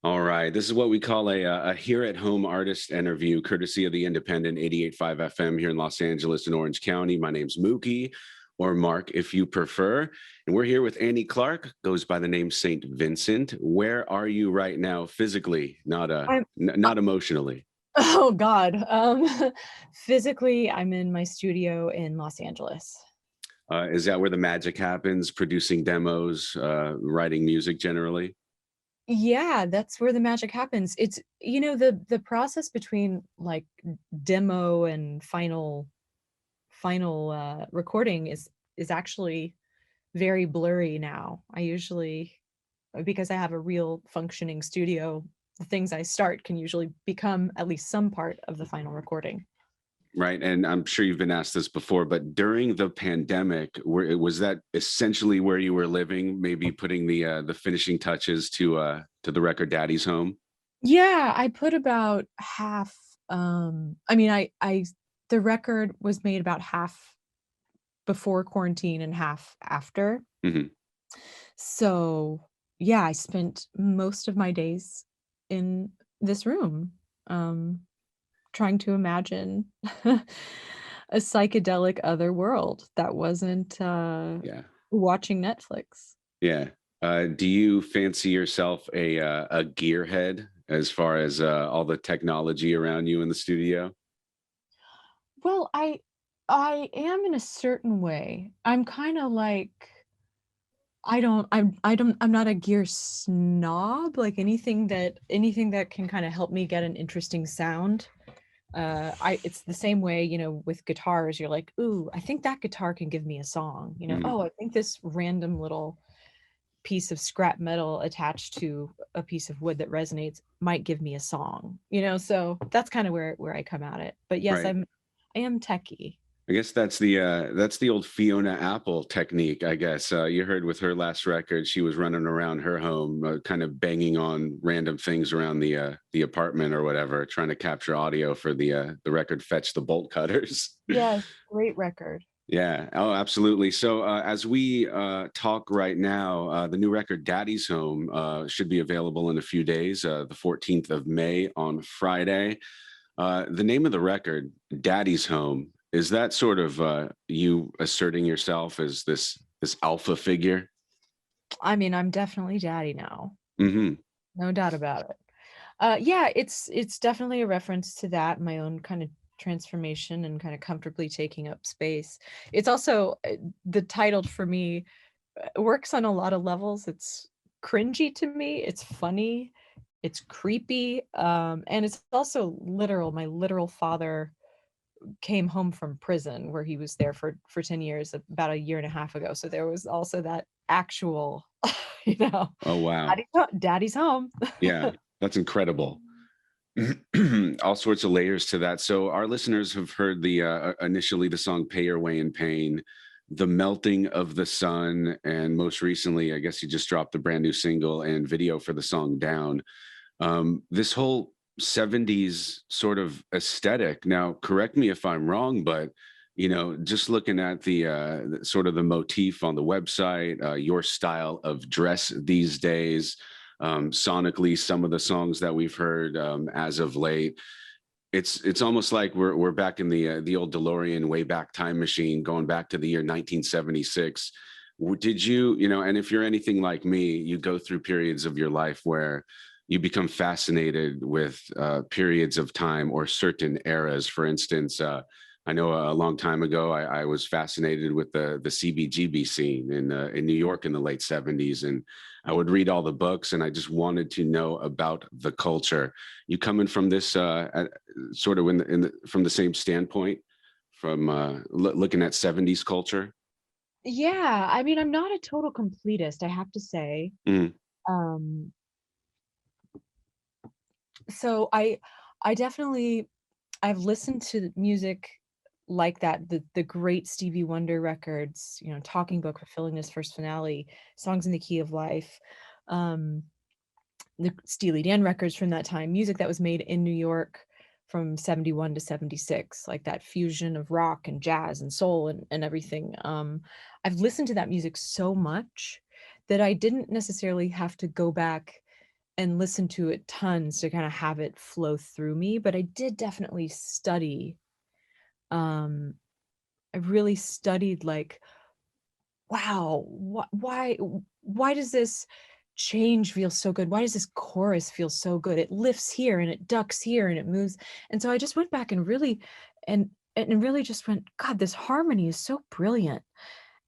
All right. This is what we call a here at home artist interview, courtesy of the independent 88.5 FM here in Los Angeles and Orange County. My name's Mookie, or Mark if you prefer. And we're here with Annie Clark, goes by the name St Vincent. Where are you right now physically, I'm not emotionally? oh God. Physically, I'm in my studio in Los Angeles. Is that where the magic happens, producing demos, writing music generally? Yeah, that's where the magic happens. It's the process between like demo and final recording is actually very blurry now. I usually because I have a real functioning studio, the things I start can usually become at least some part of the final recording. Right. And I'm sure you've been asked this before, but during the pandemic, was that essentially where you were living, maybe putting the finishing touches to the record Daddy's Home? Yeah, I put about half, I mean, I the record was made about half before quarantine and half after. Hmm. So, yeah, I spent most of my days in this room, um, trying to imagine a psychedelic other world that wasn't, Yeah. watching Netflix. Yeah. Do you fancy yourself a gearhead as far as all the technology around you in the studio? Well, I am in a certain way. I'm kinda like I'm not a gear snob, like, anything that can kinda help me get an interesting sound. I It's the same way, with guitars, you're like, "Ooh, I think that guitar can give me a song," Mhm. "Oh, I think this random little piece of scrap metal attached to a piece of wood that resonates might give me a song," so that's kinda where I come at it. But yes, Right. I am techie. I guess that's the old Fiona Apple technique. I guess you heard with her last record, she was running around her home, kind of banging on random things around the apartment or whatever, trying to capture audio for the record "Fetch the Bolt Cutters." Yes, great record. Yeah. Oh, absolutely. So as we talk right now, the new record "Daddy's Home" should be available in a few days, the 14th of May on Friday. The name of the record, "Daddy's Home," is that sort of you asserting yourself as this alpha figure? I mean, I'm definitely daddy now, Hmm. no doubt about it. Yeah, it's definitely a reference to that, my own kind of transformation and kind of comfortably taking up space. It's also the title for me works on a lot of levels. It's cringy to me, it's funny, it's creepy, and it's also literal. My literal father came home from prison where he was there for 10 years about a year and a half ago. So there was also that actual, you know, Oh wow, daddy's home. yeah, that's incredible. All sorts of layers to that. So our listeners have heard the initially the song "Pay Your Way in Pain," "The Melting of the Sun," and most recently, I guess you just dropped a brand new single and video for the song "Down." This whole 70s sort of aesthetic. Now, correct me if I'm wrong, but just looking at sort of the motif on the website, your style of dress these days, sonically, some of the songs that we've heard as of late, it's almost like we're back in the old DeLorean way back time machine, going back to the year 1976. Did and if you're anything like me, you go through periods of your life where you become fascinated with periods of time or certain eras. For instance, I know a long time ago I was fascinated with the CBGB scene in New York in the late 70s, and I would read all the books, and I just wanted to know about the culture. You coming from this sort of from the same standpoint, from looking at 70s culture? Yeah, I mean, I'm not a total completist, I have to say. Mm, Um, so I definitely I've listened to music like that, the great Stevie Wonder records, Talking Book, Fulfilling His First Finale, Songs in the Key of Life, um, the Steely Dan records from that time, music that was made in New York from 71 to 76, like that fusion of rock and jazz and soul and everything. I've listened to that music so much that I didn't necessarily have to go back and listen to it tons to kind of have it flow through me, but I did definitely study. Um, I really studied like, wow, why does this change feel so good? Why does this chorus feel so good? It lifts here and it ducks here and it moves. And so I just went back and really and really just went, God, this harmony is so brilliant.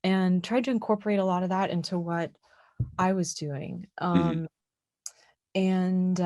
And tried to incorporate a lot of that into what I was doing. Mhm. And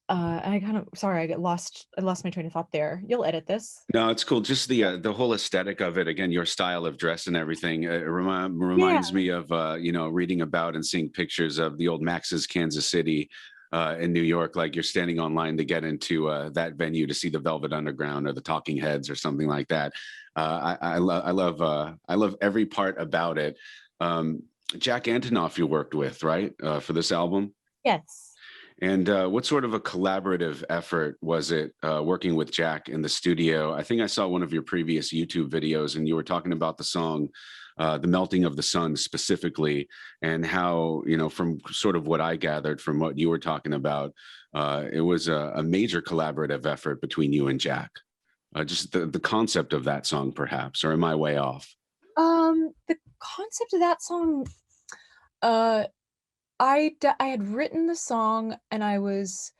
and I kind of sorry, I lost my train of thought there. You'll edit this. No, it's cool. Just the whole aesthetic of it. Again, your style of dress and everything. Yeah. Reminds me of reading about and seeing pictures of the old Max's Kansas City in New York. Like you're standing online to get into that venue to see the Velvet Underground or the Talking Heads or something like that. I love every part about it. Um, Jack Antonoff, you worked with, right, for this album. Yes. And what sort of a collaborative effort was it working with Jack in the studio? I think I saw one of your previous YouTube videos, and you were talking about the song "The Melting of the Sun" specifically, and how, from sort of what I gathered from what you were talking about, it was a major collaborative effort between you and Jack. Just the concept of that song, perhaps, or am I way off? The concept of that song, uh, I had written the song and I was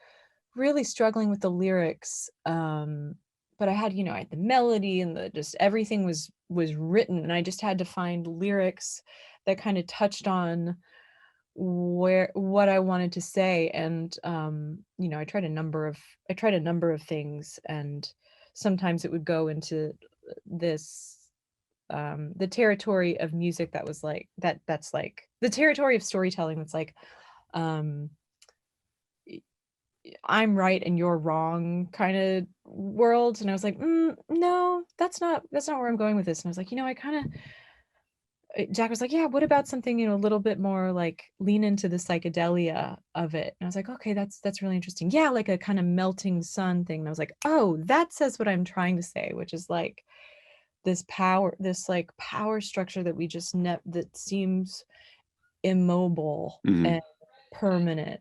really struggling with the lyrics. But I had, I had the melody and the just everything was written, and I just had to find lyrics that kind of touched on where what I wanted to say. And I tried a number of things, and sometimes it would go into this the territory of music that was like that's like the territory of storytelling that's like um I'm right and you're wrong kind of world. And I was like, no, that's not where I'm going with this. And I was like, I kind of Jack was like, yeah, what about something, a little bit more like lean into the psychedelia of it. And I was like, okay, that's really interesting. Yeah, like a kind of melting sun thing. And I was like, oh, that says what I'm trying to say, which is like this like power structure that we just that seems immobile Hmm. and permanent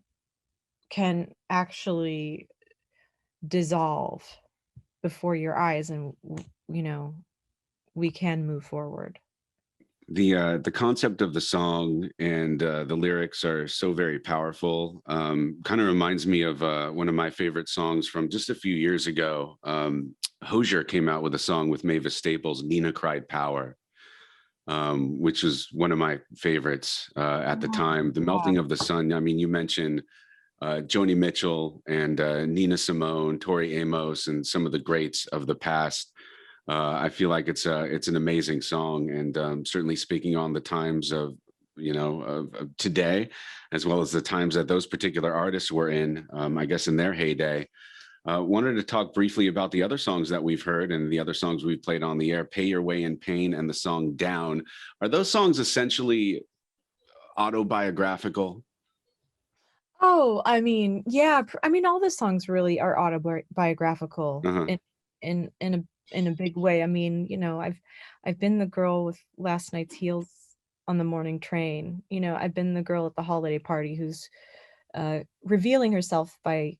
can actually dissolve before your eyes, and you know we can move forward. The concept of the song and the lyrics are so very powerful. Kind of reminds me of one of my favorite songs from just a few years ago. Hozier came out with a song with Mavis Staples, "Nina Cried Power," which was one of my favorites at the time. The Yeah. Melting of the Sun. I mean, you mentioned Joni Mitchell and Nina Simone, Tori Amos, and some of the greats of the past. I feel like it's an amazing song, and certainly speaking on the times of of today, as well as the times that those particular artists were in. I guess in their heyday. Wanted to talk briefly about the other songs that we've heard and the other songs we've played on the air. "Pay Your Way in Pain" and the song "Down." Are those songs essentially autobiographical? Oh, I mean, yeah, I mean, all the songs really are autobiographical Uh-huh. in a big way. I mean, I've been the girl with last night's heels on the morning train. I've been the girl at the holiday party who's revealing herself by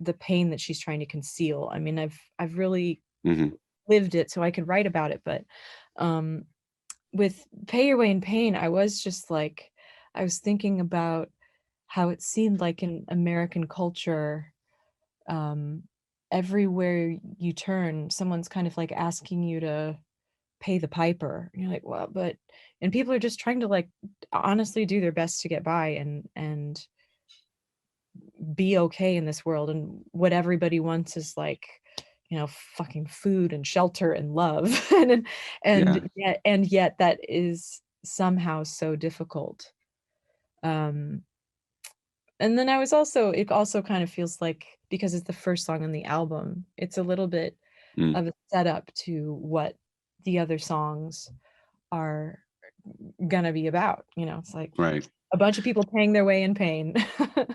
the pain that she's trying to conceal. I mean, I've really Hmm. lived it so I could write about it. But um with Pay Your Way in Pain, I was just like, I was thinking about how it seemed like in American culture, um, everywhere you turn, someone's kind of like asking you to pay the piper. And you're like, well, and people are just trying to like honestly do their best to get by and be okay in this world. And what everybody wants is like, fucking food and shelter and love. Yeah. And yet that is somehow so difficult. Um, and then it also kind of feels like, because it's the first song on the album, it's a little bit Mm. of a setup to what the other songs are gonna be about. It's like Right. a bunch of people paying their way in pain.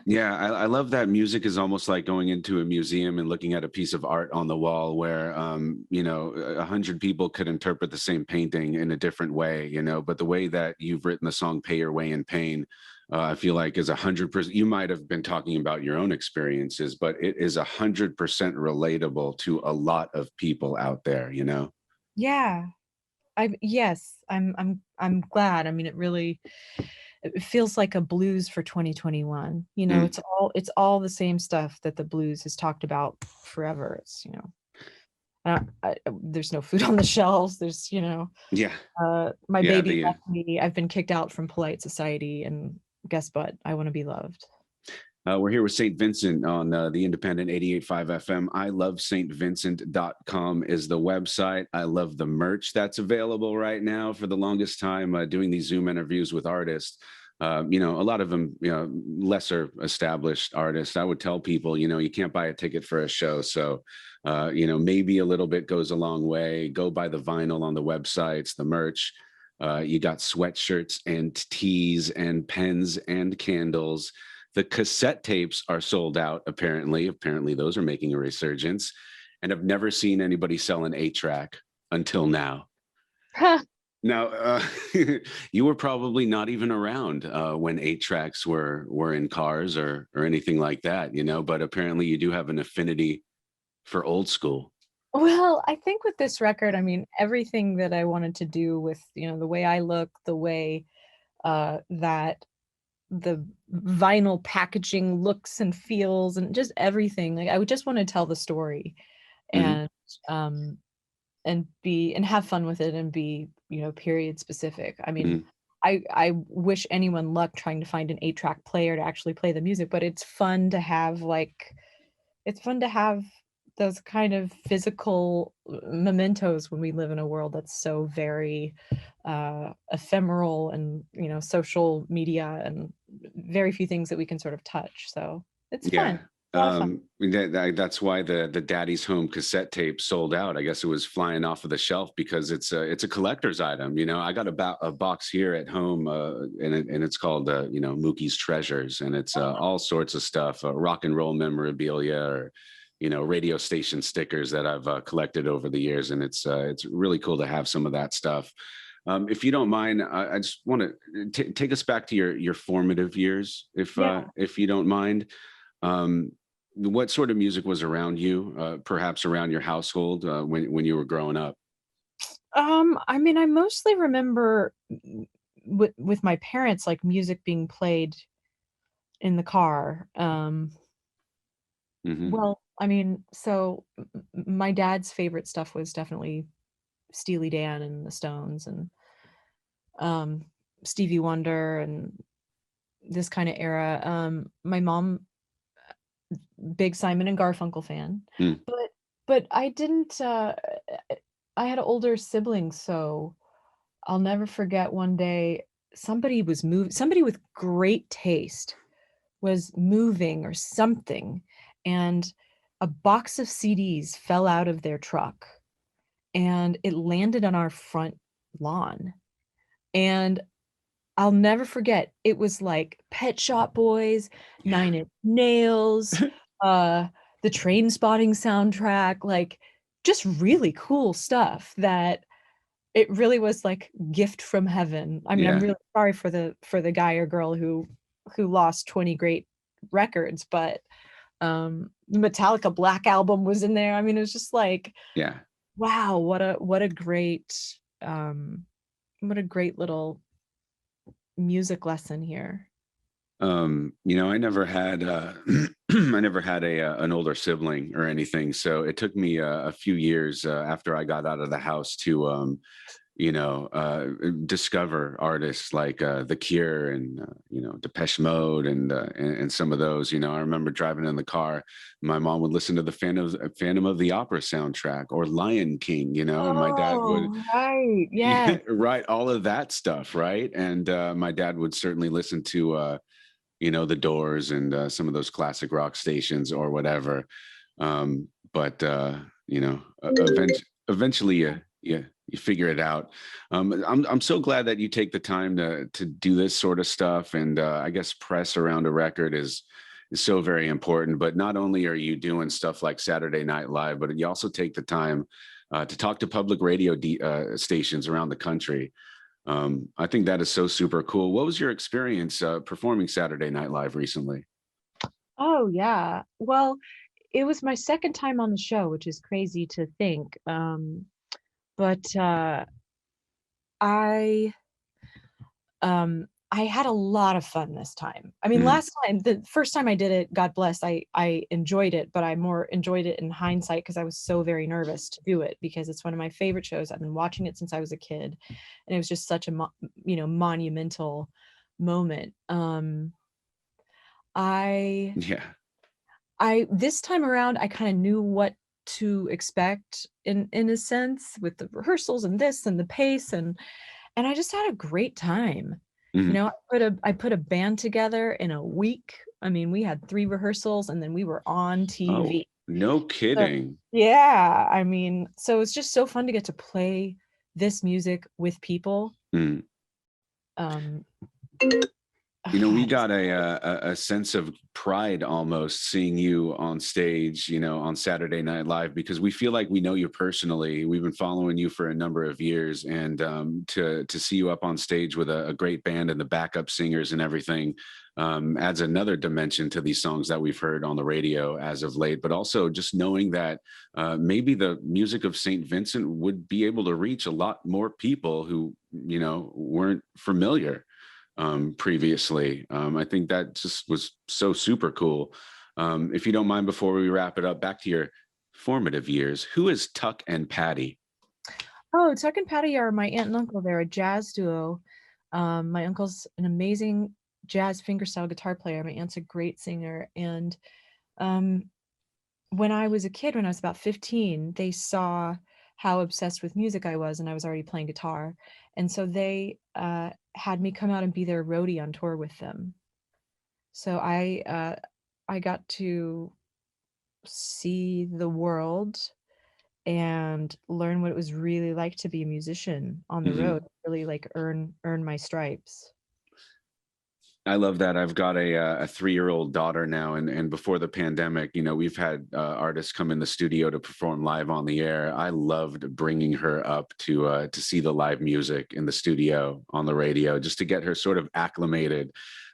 Yeah, I love that music is almost like going into a museum and looking at a piece of art on the wall where, 100 people could interpret the same painting in a different way, but the way that you've written the song "Pay Your Way in Pain," I feel like is 100%. You might have been talking about your own experiences, but it is 100% relatable to a lot of people out there, you know? Yeah. I'm glad. I mean, it feels like a blues for 2021. You know, Mm, it's all the same stuff that the blues has talked about forever. It's, there's no food on the shelves. There's, yeah. my Yeah. baby The left me. I've been kicked out from polite society, and guess what? I want to be loved. We're here with St. Vincent on the independent 88.5 FM. I love stvincent.com is the website. I love the merch that's available right now. For the longest time, doing these Zoom interviews with artists, a lot of them, lesser established artists. I would tell people, you can't buy a ticket for a show. So, maybe a little bit goes a long way. Go buy the vinyl on the websites, the merch. You got sweatshirts and tees and pens and candles. The cassette tapes are sold out, apparently. Apparently, those are making a resurgence. And I've never seen anybody sell an 8-track until now. Now, you were probably not even around when 8-tracks were in cars or anything like that, but apparently you do have an affinity for old school. Well, I think with this record, I mean, everything that I wanted to do with, the way I look, the way that the vinyl packaging looks and feels, and just everything. Like, I would just want to tell the story, Hmm. and um and have fun with it, and be, period specific. I mean, Hmm. I wish anyone luck trying to find an 8-track player to actually play the music, but it's fun to have those kind of physical mementos when we live in a world that's so very ephemeral, and, social media, and very few things that we can sort of touch. So it's fun. Yeah. A lot of fun. That's why the Daddy's Home cassette tape sold out. I guess it was flying off of the shelf because it's a collector's item. I got a box here at home, and it's called Mookie's Treasures, and it's all sorts of stuff, rock and roll memorabilia, or radio station stickers that I've collected over the years, and it's really cool to have some of that stuff. If you don't mind, I just want to take us back to your formative years, Yeah. if you don't mind. Um, what sort of music was around you, perhaps around your household, when you were growing up? I mean, I mostly remember with my parents, like, music being played in the car. Hmm. Well, I mean, so my dad's favorite stuff was definitely Steely Dan and the Stones, and um, Stevie Wonder, and this kind of era. My mom, big Simon and Garfunkel fan, Mm. but I didn't. I had older siblings, so I'll never forget one day somebody was moving. Somebody with great taste was moving or something, and a box of CDs fell out of their truck, and it landed on our front lawn. And I'll never forget, it was like Pet Shop Boys, Yeah. 9 Inch Nails, uh, the Train Spotting soundtrack, like, just really cool stuff that it really was like gift from heaven. I mean, I'm Yeah. really sorry for the guy or girl who lost 20 great records, but the Metallica Black Album was in there. I mean, it was just like, Yeah. wow, um what a great little music lesson here. I never had I never had an older sibling or anything, so it took me a few years after I got out of the house to discover artists like The Cure, and Depeche Mode, and some of those. I remember driving in the car, my mom would listen to the Phantom of the Opera soundtrack, or Lion King, and my dad would Oh, right. Yes. write all of that stuff, right? And my dad would certainly listen to the Doors, and some of those classic rock stations or whatever. But eventually you figure it out. I'm so glad that you take the time to do this sort of stuff, and I guess press around a record is so very important. But not only are you doing stuff like Saturday Night Live, but you also take the time to talk to public radio stations around the country. I think that is so super cool. What was your experience performing Saturday Night Live recently? Oh, yeah. Well, it was my second time on the show, which is crazy to think. But I I had a lot of fun this time. I mean, Mhm. last time, the first time I did it, God bless, I enjoyed it, but I more enjoyed it in hindsight because I was so very nervous to do it because it's one of my favorite shows. I've been watching it since I was a kid, and it was just such a monumental moment. I Yeah. I this time around, I kinda knew what to expect in a sense with the rehearsals and this and the pace, and I just had a great time. You Mhm. know, I put a band together in a week. I mean, we had 3 rehearsals, and then we were on Oh, TV. no So kidding. yeah, I mean, so it's just so fun to get to play this music with people. Mm. Um, You know, we it's got a sense of pride almost seeing you on stage, you know, on Saturday Night Live because we feel like we know you personally. We've been following you for a number of years, and to see you up on stage with a great band and the backup singers and everything adds another dimension to these songs that we've heard on the radio as of late. But also just knowing that maybe the music of St. Vincent would be able to reach a lot more people who, you know, weren't familiar previously. I think that just was so super cool. If you don't mind, before we wrap it up, back to your formative years, who is Tuck and Patty? Oh, Tuck and Patty are my aunt and uncle. They're a jazz duo. My uncle's an amazing jazz fingerstyle guitar player. My aunt's a great singer. And um, when I was a kid, when I was about 15, they saw how obsessed with music I was, and I was already playing guitar. And so they had me come out and be their roadie on tour with them. So I got to see the world and learn what it was really like to be a musician on the Mhm. road, really like earn my stripes. I love that. I've got a 3-year-old daughter now, and before the pandemic, you know, we've had artists come in the studio to perform live on the air. I loved bringing her up to see the live music in the studio on the radio, just to get her sort of acclimated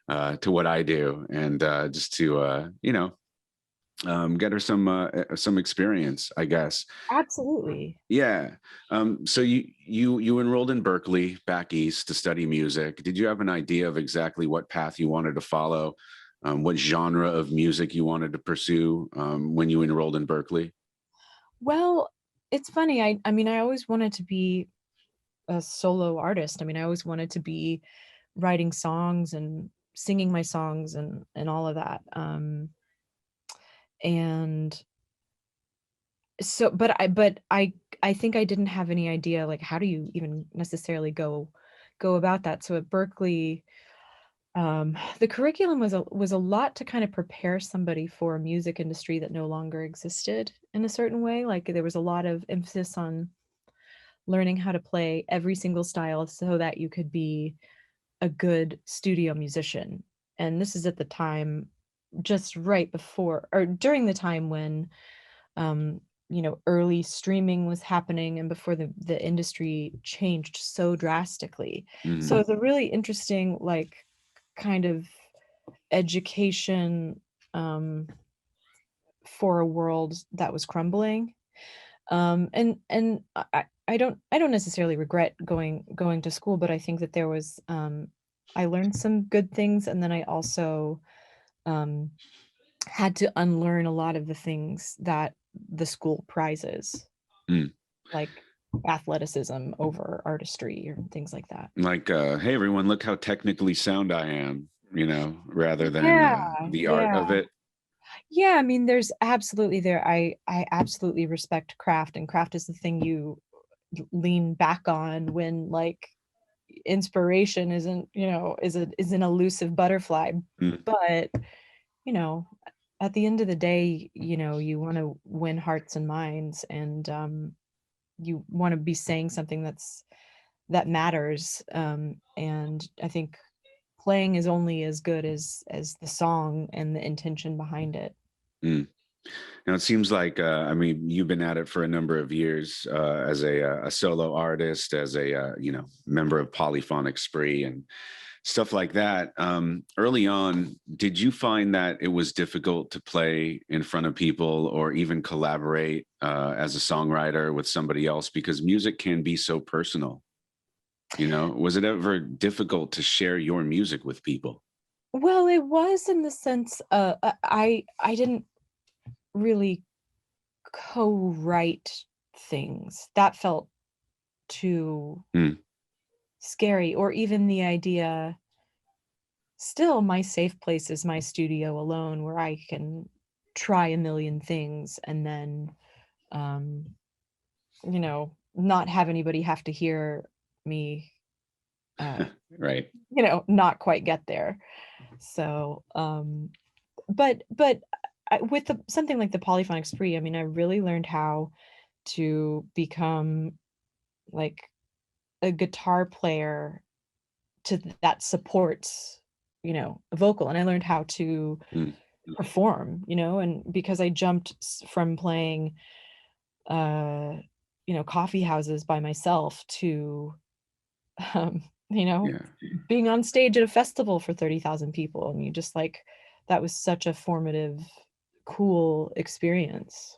to what I do, and just to you know, get her some experience, I guess. Absolutely. Yeah. So you enrolled in Berkeley back east to study music. Did you have an idea of exactly what path you wanted to follow, what genre of music you wanted to pursue when you enrolled in Berkeley? Well, it's funny, I mean, I always wanted to be a solo artist. I mean, I always wanted to be writing songs and singing my songs and all of that. And so but I think I didn't have any idea, like, how do you even necessarily go about that? So at Berkeley, the curriculum was a lot to kind of prepare somebody for a music industry that no longer existed in a certain way. Like, there was a lot of emphasis on learning how to play every single style so that you could be a good studio musician. And this is at the time just right before or during the time when um, early streaming was happening and before the industry changed so drastically. So Mhm. it's a really interesting, like, kind of education um, for a world that was crumbling. And I don't necessarily regret going to school, but I think that there was I learned some good things, and then I also um, had to unlearn a lot of the things that the school prizes, Mm. like athleticism over artistry or things like that. Like, hey everyone, look how technically sound I am, you know, rather than Yeah, the art yeah. of it. Yeah, I mean, there's absolutely there I absolutely respect craft, and craft is the thing you lean back on when, like, inspiration isn't, is an elusive butterfly. Mm. But, you know, at the end of the day, you wanna win hearts and minds, and, you wanna be saying something that matters, and I think playing is only as good as the song and the intention behind it. Mm. Now it seems like, I mean, you've been at it for a number of years as a solo artist, as a member of Polyphonic Spree and stuff like that. Early on, did you find that it was difficult to play in front of people or even collaborate as a songwriter with somebody else because music can be so personal? You know, was it ever difficult to share your music with people? Well, it was in the sense, I didn't really co-write things. That felt too Mm, scary, or even the idea. Still, my safe place is my studio alone, where I can try a million things and then, um, not have anybody have to hear me, uh, right. not quite get there. So, but with something like the polyphonic spree, I mean, I really learned how to become like a guitar player that supports, a vocal, and I learned how to Mm, perform, and because I jumped from playing, uh, coffee houses by myself to, um, you know, yeah. being on stage at a festival for 30,000 people. And you just like, that was such a formative, cool experience.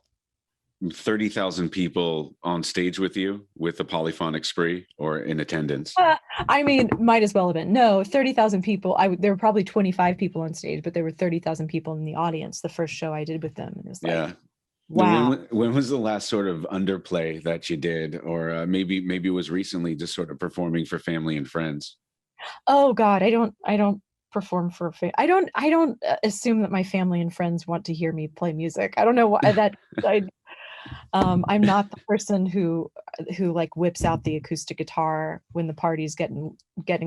30,000 people on stage with you with the polyphonic spree or in attendance. Uh, I mean, might as well have been. No, 30,000 people. There were probably 25 people on stage, but there were 30,000 people in the audience the first show I did with them. And it was like, Yeah. Now, wow. when was the last sort of underplay that you did, or maybe it was recently, just sort of performing for family and friends? Oh god, I don't perform for I don't assume that my family and friends want to hear me play music. I don't know why that I I'm not the person who, like, whips out the acoustic guitar when the party's getting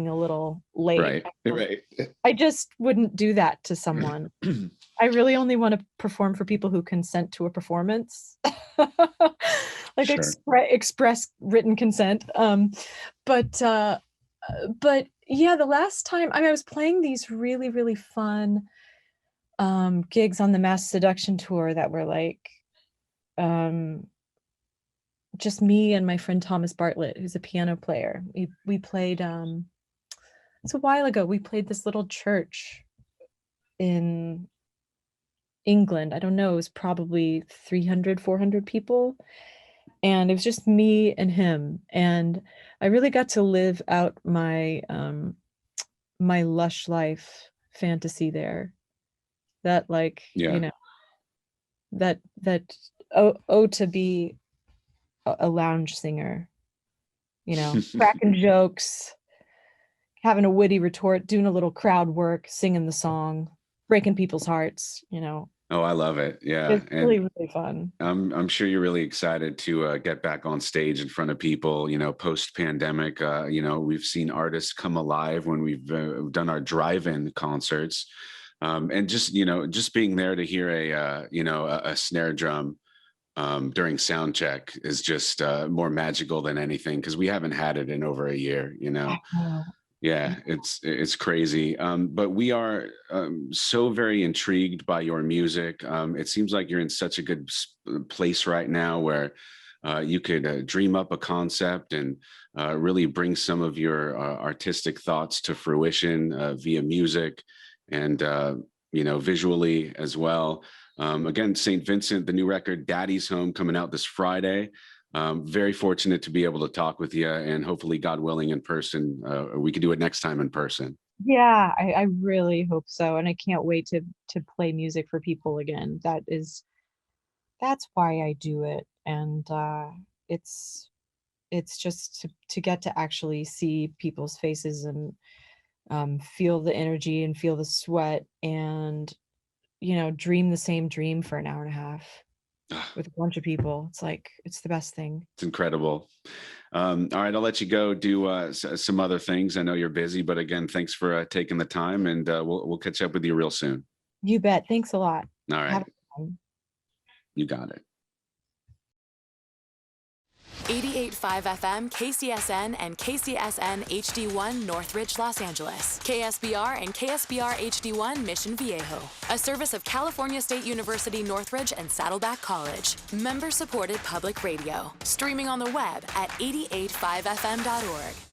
a little late. Right, right. I just wouldn't do that to someone. I really only wanna perform for people who consent to a performance. Like, Sure. express written consent, but, uh but yeah, the last time, I mean, I was playing these really, really fun, gigs on the Mass Seduction tour that were, like, um, just me and my friend Thomas Bartlett, who's a piano player. We played, it's a while ago, we played this little church in England. I don't know, it was probably 300, 400 people, and it was just me and him, and I really got to live out my lush life fantasy there. That, like, Yeah. that oh, to be a lounge singer, cracking jokes, having a witty retort, doing a little crowd work, singing the song, breaking people's hearts. Oh, I love it. Yeah, It's and really, really fun. I'm sure you're really excited to get back on stage in front of people. You know, post pandemic. We've seen artists come alive when we've done our drive-in concerts, and just being there to hear a snare drum during sound check is just more magical than anything because we haven't had it in over a year. I know. Yeah, it's crazy. But we are so very intrigued by your music. It seems like you're in such a good place right now where you could dream up a concept and really bring some of your artistic thoughts to fruition via music and visually as well. Again, St. Vincent, the new record "Daddy's Home" coming out this Friday. Very fortunate to be able to talk with you, and hopefully, God willing, in person. We could do it next time in person. Yeah, I really hope so, and I can't wait to play music for people again. That's why I do it, and, it's it's just to get to actually see people's faces and, feel the energy and feel the sweat and, dream the same dream for an hour and a half with a bunch of people. It's like, it's the best thing. It's incredible. All right, I'll let you go do some other things. I know you're busy, but again, thanks for taking the time, and we'll catch up with you real soon. You bet. Thanks a lot. All Have a right, good one. you got it. 88.5 FM, KCSN, and KCSN HD1 Northridge, Los Angeles. KSBR and KSBR HD1 Mission Viejo. A service of California State University Northridge and Saddleback College. Member-supported public radio. Streaming on the web at 885fm.org.